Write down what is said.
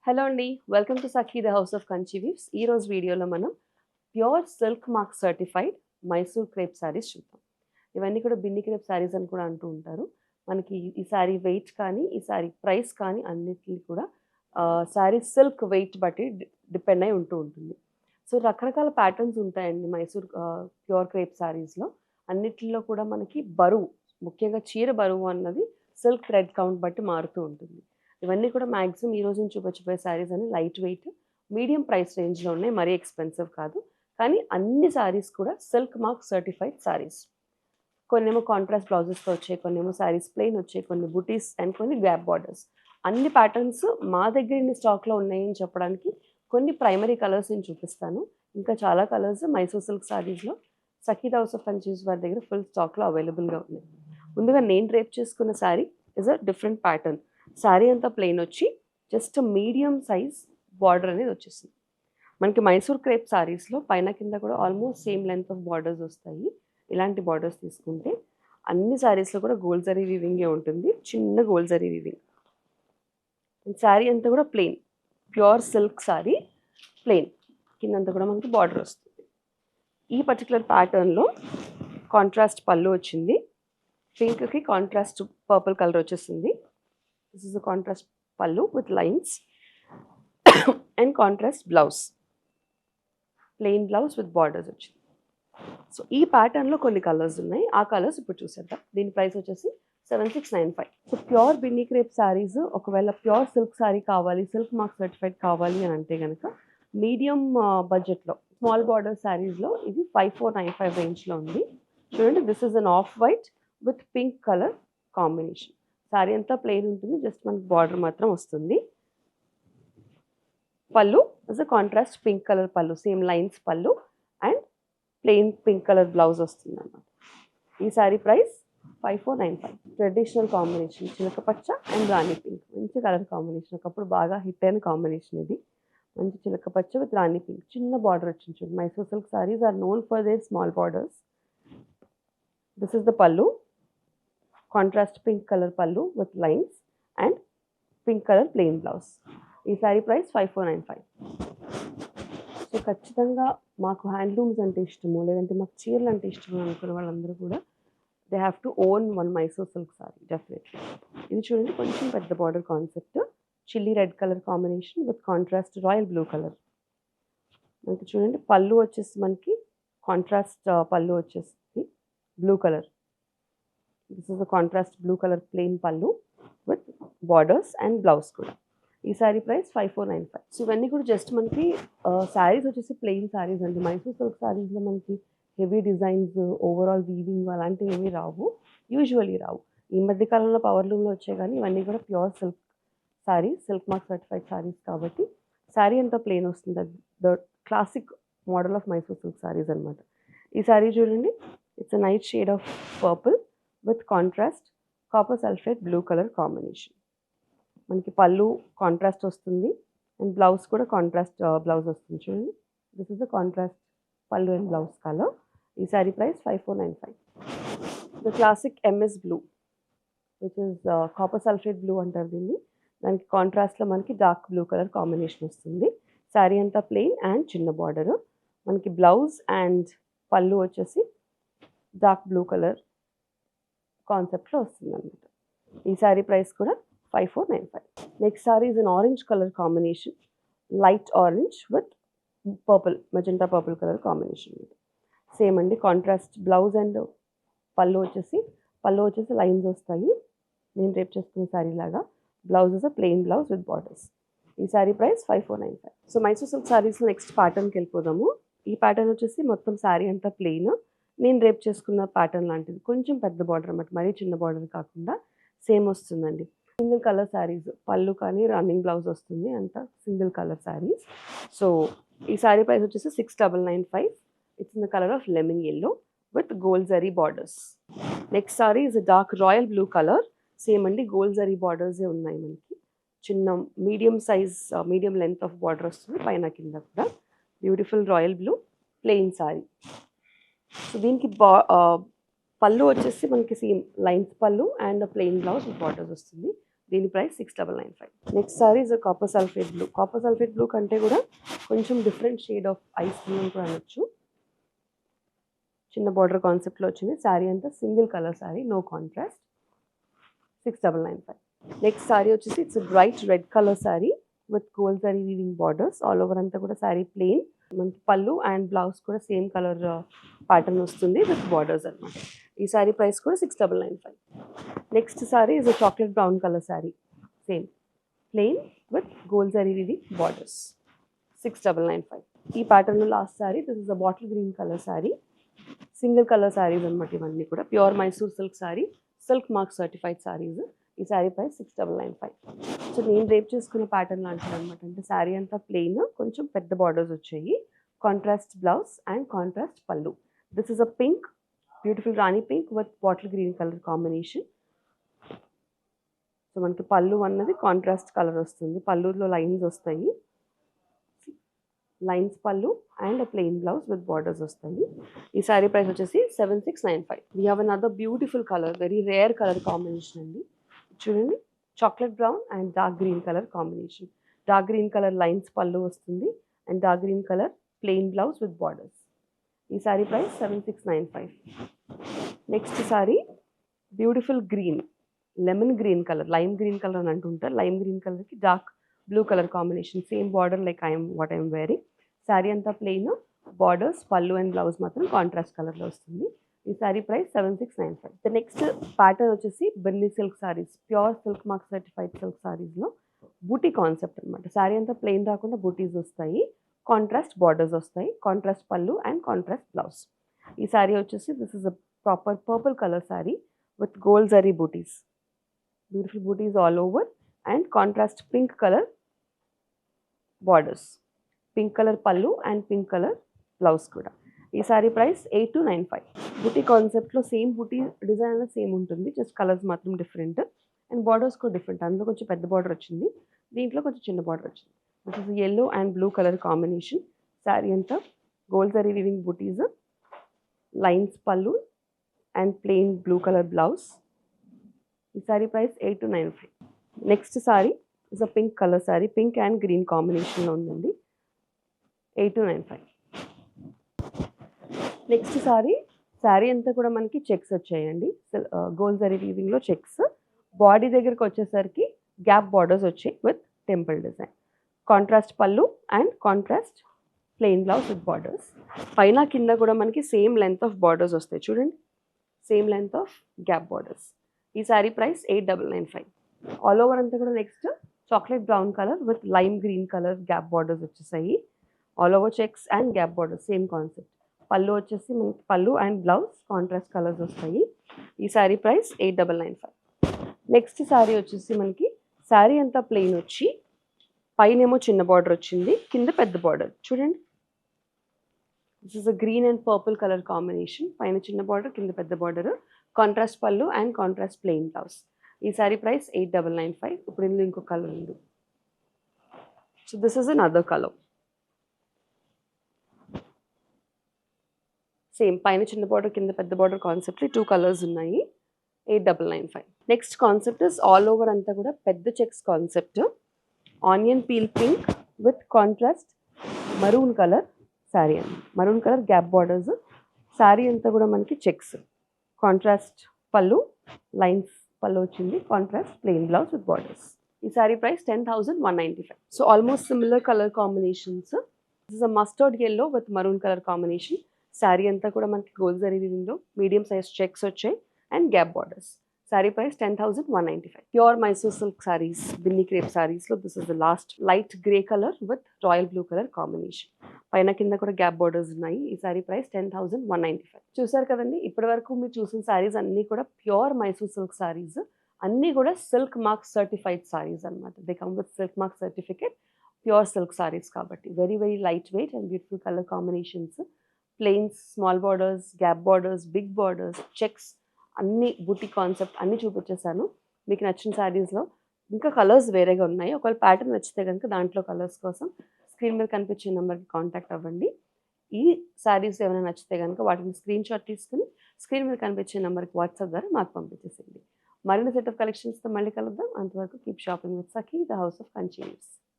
Hello అండి. Welcome to Sakhi the house of Kanchi weaves. ఈరోజు వీడియోలో మనం pure silk mark certified Mysore crepe saris చూద్దాం. ఇవన్నీ కూడా బిన్ని క్రేప్ శారీస్ అని కూడా అంటూ ఉంటారు. మనకి ఈ శారీ వెయిట్ కానీ, ఈ శారీ ప్రైస్ కానీ అన్నిటికి కూడా శారీ సిల్క్ వెయిట్ బట్టి డిపెండ్ అయి ఉంటూ ఉంటుంది. సో రకరకాల ప్యాటర్న్స్ ఉంటాయండి మైసూర్ ప్యూర్ క్రేప్ శారీస్‌లో. అన్నిటిలో కూడా మనకి బరువు, ముఖ్యంగా చీర బరువు అన్నది సిల్క్ థ్రెడ్ కౌంట్ బట్టి మారుతూ ఉంటుంది. ఇవన్నీ కూడా మాక్సిమం ఈరోజు నేను చూపించబోయే శారీస్ అని లైట్ వెయిట్, మీడియం ప్రైస్ రేంజ్‌లో ఉన్నాయి. మరీ ఎక్స్‌పెన్సివ్ కాదు. కానీ అన్ని శారీస్ కూడా సిల్క్ మార్క్ సర్టిఫైడ్ శారీస్. కొన్నేమో కాంట్రాస్ట్ బ్లౌజెస్‌తో వచ్చాయి, కొన్నేమో శారీస్ ప్లెయిన్ వచ్చాయి, కొన్ని బుటీస్ అండ్ కొన్ని గ్యాప్ బార్డర్స్. అన్ని ప్యాటర్న్స్ మా దగ్గర ఇన్ని స్టాక్‌లో ఉన్నాయని చెప్పడానికి కొన్ని ప్రైమరీ కలర్స్ నేను చూపిస్తాను. ఇంకా చాలా కలర్స్ మైసూర్ సిల్క్ శారీస్‌లో సఖీ హౌస్ ఆఫ్ కంచీస్ వారి దగ్గర ఫుల్ స్టాక్‌లో అవైలబుల్‌గా ఉన్నాయి. ముందుగా నేను డ్రేప్ చేసుకున్న sari is a different pattern. Sari అంతా ప్లెయిన్ వచ్చి జస్ట్ మీడియం సైజ్ బార్డర్ అనేది వచ్చేసింది. మనకి మైసూర్ క్రేప్ శారీస్‌లో పైన కింద కూడా almost same length of borders వస్తాయి. ఇలాంటి బార్డర్స్ తీసుకుంటే అన్ని శారీస్‌లో కూడా గోల్డ్ జరీ వీవింగే ఉంటుంది. చిన్న గోల్డ్ జరీ వీవింగ్. శారీ అంతా కూడా plain, pure silk sari plain. కిందంతా కూడా మనకి బార్డర్ వస్తుంది. ఈ పర్టికులర్ ప్యాటర్న్లో కాంట్రాస్ట్ పళ్ళు వచ్చింది. పింక్కి కాంట్రాస్ట్ పర్పుల్ కలర్ వచ్చేసింది. This is a contrast pallu with lines and contrast blouse. Plain blouse with borders వచ్చింది. సో ఈ ప్యాటర్న్లో కొన్ని కలర్స్ ఉన్నాయి. ఆ కలర్స్ ఇప్పుడు చూసేద్దాం. దీని ప్రైస్ వచ్చేసి 7695. So pure Binny crepe saris ఒకవేళ ప్యూర్ సిల్క్ శారీ కావాలి, సిల్క్ మార్క్ సర్టిఫైడ్ కావాలి అని అంటే కనుక మీడియం బడ్జెట్లో స్మాల్ బార్డర్ శారీస్లో ఇది 5495 రేంజ్లో ఉంది. చూడండి, this is an off white with pink colour combination. Sari అంతా ప్లెయిన్ ఉంటుంది, జస్ట్ మనకి బార్డర్ మాత్రం వస్తుంది. పళ్ళు is a contrast pink colour పళ్ళు, సేమ్ లైన్స్ పళ్ళు and plain pink colour blouse వస్తుంది అన్నమాట. ఈ శారీ ప్రైస్ 5495. ట్రెడిషనల్ కాంబినేషన్ చిలక పచ్చ అండ్ రాణి పింక్, మంచి కలర్ కాంబినేషన్. ఒకప్పుడు బాగా హిట్ అయిన కాంబినేషన్ ఇది. మంచి చిలక పచ్చ విత్ రాణి పింక్, చిన్న బార్డర్ వచ్చింది. చూడండి, Mysore silk saris are known for their small borders. This is the pallu, contrast pink colour pallu with lines and pink colour plain blouse. ఈ శారీ ప్రైస్ 5495. సో ఖచ్చితంగా మాకు హ్యాండ్లూమ్స్ అంటే ఇష్టము, లేదంటే మాకు చీరలు అంటే ఇష్టము అనుకున్న వాళ్ళందరూ కూడా they have to own one Mysore silk sari definitely. ఇది చూడండి, కొంచెం పెద్ద border concept, chilli red colour combination with contrast royal blue colour. మనకి చూడండి పళ్ళు వచ్చేసి మనకి కాంట్రాస్ట్ పళ్ళు వచ్చేసి blue colour. This is a contrast blue colour plain పళ్ళు విత్ బార్డర్స్ అండ్ బ్లౌజ్ కూడా. ఈ శారీ ప్రైస్ 5495. సో ఇవన్నీ కూడా జస్ట్ మనకి శారీస్ వచ్చేసి ప్లెయిన్ శారీస్ అండి. మైసూర్ సిల్క్ శారీస్లో మనకి హెవీ డిజైన్స్, ఓవరాల్ వీవింగ్ అలాంటివి ఏమీ రావు, యూజువల్లీ రావు. ఈ మధ్య కాలంలో పవర్ లూమ్లో వచ్చాయి, కానీ ఇవన్నీ కూడా pure silk saris, silk mark certified saris కాబట్టి శారీ అంతా ప్లెయిన్ వస్తుంది. The classic model of Mysore silk saris అనమాట. ఈ శారీ చూడండి, it's a night shade of purple with contrast copper sulphate blue colour combination. మనకి పళ్ళు కాంట్రాస్ట్ వస్తుంది అండ్ బ్లౌజ్ కూడా కాంట్రాస్ట్ బ్లౌజ్ వస్తుంది. చూడండి, this is the contrast pallu and blouse colour. ఈ sari price 5495. The classic MS blue which is copper sulphate blue అంటారు దీన్ని. దానికి కాంట్రాస్ట్లో మనకి డార్క్ బ్లూ కలర్ కాంబినేషన్ వస్తుంది. శారీ అంతా ప్లెయిన్ అండ్ చిన్న బార్డర్. మనకి బ్లౌజ్ అండ్ పళ్ళు వచ్చేసి డార్క్ బ్లూ కలర్ కాన్సెప్ట్లో వస్తుంది అనమాట. ఈ శారీ ప్రైస్ కూడా 5495. Next sari is an orange colour combination, light orange with purple, magenta purple colour combination. Same అండి, కాంట్రాస్ట్ బ్లౌజ్ అండ్ పళ్ళు వచ్చేసి లైన్స్ వస్తాయి, నేను రేప్ చేసుకున్న శారీ లాగా. Blouse is a plain blouse with borders. ఈ sari price 5495. So Mysore silk శారీస్లో నెక్స్ట్ ప్యాటర్న్కి వెళ్ళిపోదాము. ఈ ప్యాటర్న్ వచ్చేసి మొత్తం శారీ అంతా ప్లెయిన్, నేను రేప్ చేసుకున్న ప్యాటర్న్ లాంటిది, కొంచెం పెద్ద బార్డర్ అన్నమాట, మరీ చిన్న బార్డర్ కాకుండా సేమ్ వస్తుందండి. సింగిల్ కలర్ శారీస్, పళ్ళు కానీ రన్నింగ్ బ్లౌజ్ వస్తుంది, అంతా సింగిల్ కలర్ శారీస్. సో ఈ శారీ ప్రైస్ వచ్చేసి 6995. It's in the colour of lemon yellow with gold zari borders. Next sari is dark royal blue colour. Same అండి, గోల్డ్ జరీ బార్డర్సే ఉన్నాయి మనకి. చిన్న medium size, medium length of border వస్తుంది పైన కింద కూడా. Beautiful royal blue plain sari. So దీనికి పళ్ళు వచ్చేసి మనకి సేమ్ లైన్స్ పళ్ళు and plain blouse with borders వస్తుంది. దీని price 6995. Next sorry is copper sulphate blue. Copper sulphate blue కంటే కూడా కొంచెం different shade of ice blue అని కూడా అనొచ్చు. చిన్న బార్డర్ కాన్సెప్ట్లో వచ్చింది. శారీ అంతా single colour sari, no contrast, 6995. Next sari వచ్చేసి it's bright red colour sari with gold zari weaving borders. All over అంతా కూడా శారీ ప్లెయిన్. మనకి పళ్ళు అండ్ బ్లౌజ్ కూడా సేమ్ కలర్ ప్యాటర్న్ వస్తుంది విత్ బార్డర్స్ అనమాట. ఈ శారీ ప్రైస్ కూడా 6995. Next sari is chocolate brown colour sari, same plain with gold zari weaving borders, 6995. ఈ ప్యాటర్న్లో last sari this is a bottle green colour sari. Single colour saris అనమాట ఇవన్నీ కూడా. Pure Mysore silk sari, silk mark certified saris. ఈ శారీ ప్రైస్ 6995. సో నేను రేప్ చేసుకున్న ప్యాటర్న్ లాంటిది అనమాట. అంటే శారీ అంతా ప్లెయిన్, కొంచెం పెద్ద బార్డర్స్ వచ్చాయి, కాంట్రాస్ట్ బ్లౌజ్ అండ్ కాంట్రాస్ట్ పళ్ళు. This is a pink, beautiful Rani pink with bottle green colour combination. So మనకి పళ్ళు అన్నది కాంట్రాస్ట్ కలర్ వస్తుంది, పళ్ళులో లైన్స్ వస్తాయి, లైన్స్ పళ్ళు and plain blouse with borders వస్తాయి. ఈ శారీ ప్రైస్ వచ్చేసి 7695. We have another beautiful colour, very rare colour combination అండి. చూడండి, chocolate brown and dark green colour combination. Dark green colour lines పళ్ళు వస్తుంది and dark green colour plain blouse with borders. ఈ sari price 7695. Next sari beautiful green, lemon green colour, lime green colour అని అంటుంటారు. Lime green కలర్కి dark blue colour combination, same border like what I'm wearing. Sari అంతా plain, borders పళ్ళు and blouse మాత్రం contrast కలర్లో వస్తుంది. ఈ sari price 7695. The next pattern వచ్చేసి Binny silk saris, pure silk mark certified silk శారీస్లో బూటీ కాన్సెప్ట్ అనమాట. శారీ అంతా ప్లెయిన్ రాకుండా బూటీస్ వస్తాయి, కాంట్రాస్ట్ బార్డర్స్ వస్తాయి, contrast pallu and contrast blouse. ఈ శారీ వచ్చేసి this is a proper purple colour sari with gold zari బూటీస్, బ్యూటిఫుల్ బూటీస్ all over and contrast pink colour borders, pink colour pallu and pink colour blouse కూడా. ఈ శారీ ప్రైస్ 8295. బుటీ కాన్సెప్ట్లో సేమ్ బుటీ డిజైన్ సేమ్ ఉంటుంది, జస్ట్ కలర్స్ మాత్రం డిఫరెంట్ అండ్ బార్డర్స్ కూడా డిఫరెంట్. అందులో కొంచెం పెద్ద బార్డర్ వచ్చింది, దీంట్లో కొంచెం చిన్న బార్డర్ వచ్చింది. This is yellow and blue colour combination. Sari అంతా gold zari weaving butis, lines పళ్ళు and plain blue colour blouse. ఈ sari price 8295. Next sari is a pink colour sari, pink and green కాంబినేషన్లో ఉందండి, 8295. నెక్స్ట్ శారీ అంతా కూడా మనకి చెక్స్ వచ్చాయండి, గోల్డ్ జరీ వీవింగ్లో చెక్స్. బాడీ దగ్గరకు వచ్చేసరికి గ్యాప్ బార్డర్స్ వచ్చాయి with temple design, contrast pallu and contrast plain blouse with borders. పైన కింద కూడా మనకి సేమ్ లెంత్ ఆఫ్ బార్డర్స్ వస్తాయి, చూడండి, same length of gap borders. ఈ శారీ ప్రైస్ 8995. ఆల్ ఓవర్ అంతా కూడా next chocolate brown colour with lime green colour gap borders వచ్చేసాయి. All over checks and gap borders, same concept. పళ్ళు వచ్చేసి మనకి పళ్ళు అండ్ బ్లౌజ్ కాంట్రాస్ట్ కలర్స్ వస్తాయి. ఈ శారీ ప్రైస్ 8995. నెక్స్ట్ శారీ వచ్చేసి మనకి శారీ అంతా ప్లెయిన్ వచ్చి పైనేమో చిన్న బార్డర్ వచ్చింది, కింద పెద్ద బార్డర్. చూడండి, this is a green and purple colour combination. పైన చిన్న బార్డర్, కింద పెద్ద border, contrast pallu and contrast plain blouse. ఈ శారీ ప్రైస్ 8995. ఇప్పుడు ఇందులో ఇంకో కలర్ ఉంది. So this is an other colour, same పైన చిన్న బార్డర్ కింద పెద్ద బార్డర్ కాన్సెప్ట్లో 2 కలర్స్ ఉన్నాయి, 8995. Next concept is all over అంతా కూడా పెద్ద checks concept, onion peel pink with contrast maroon colour sari అండి. Maroon colour gap borders, sari అంతా కూడా మనకి చెక్స్, కాంట్రాస్ట్ పళ్ళు, లైన్స్ పళ్ళు వచ్చింది, contrast plain blouse with borders. ఈ sari price 10,195. So almost similar colour combinations. This is a mustard yellow with maroon colour combination. Sari అంతా కూడా మనకి గోల్డ్ జరీ వీవింగ్లో మీడియం సైజ్ చెక్స్ వచ్చాయి and gap borders. Sari price 10,195. Pure Mysore silk saris, Binny crepe శారీస్లో this is the last light grey colour with royal blue colour combination. పైన కింద కూడా gap borders ఉన్నాయి. ఈ శారీ ప్రైస్ 10,195. చూసారు కదండి, ఇప్పటి వరకు మీరు చూసిన శారీస్ అన్నీ కూడా ప్యూర్ మైసూర్ సిల్క్ శారీస్, అన్నీ కూడా సిల్క్ మార్క్ సర్టిఫైడ్ శారీస్ అనమాట. They come with silk mark certificate, pure silk saris కాబట్టి very very light weight and beautiful colour combinations, plains, small borders, gap borders, big borders, checks, అన్ని బుటీ కాన్సెప్ట్ అన్నీ చూపించేశాను. మీకు నచ్చిన శారీస్లో ఇంకా కలర్స్ వేరేగా ఉన్నాయి. ఒకవేళ ప్యాటర్న్ నచ్చితే కనుక దాంట్లో కలర్స్ కోసం స్క్రీన్ మీద కనిపించే నెంబర్కి కాంటాక్ట్ అవ్వండి. ఈ శారీస్ ఏమైనా నచ్చితే కనుక వాటిని స్క్రీన్ షాట్ తీసుకుని స్క్రీన్ మీద కనిపించే నెంబర్కి వాట్సాప్ ద్వారా మాకు పంపించేసేయండి. మరిన్ని సెట్ ఆఫ్ కలెక్షన్స్తో మళ్ళీ కలుద్దాం. అంతవరకు keep shopping with Sakhi, the house of Kanchi.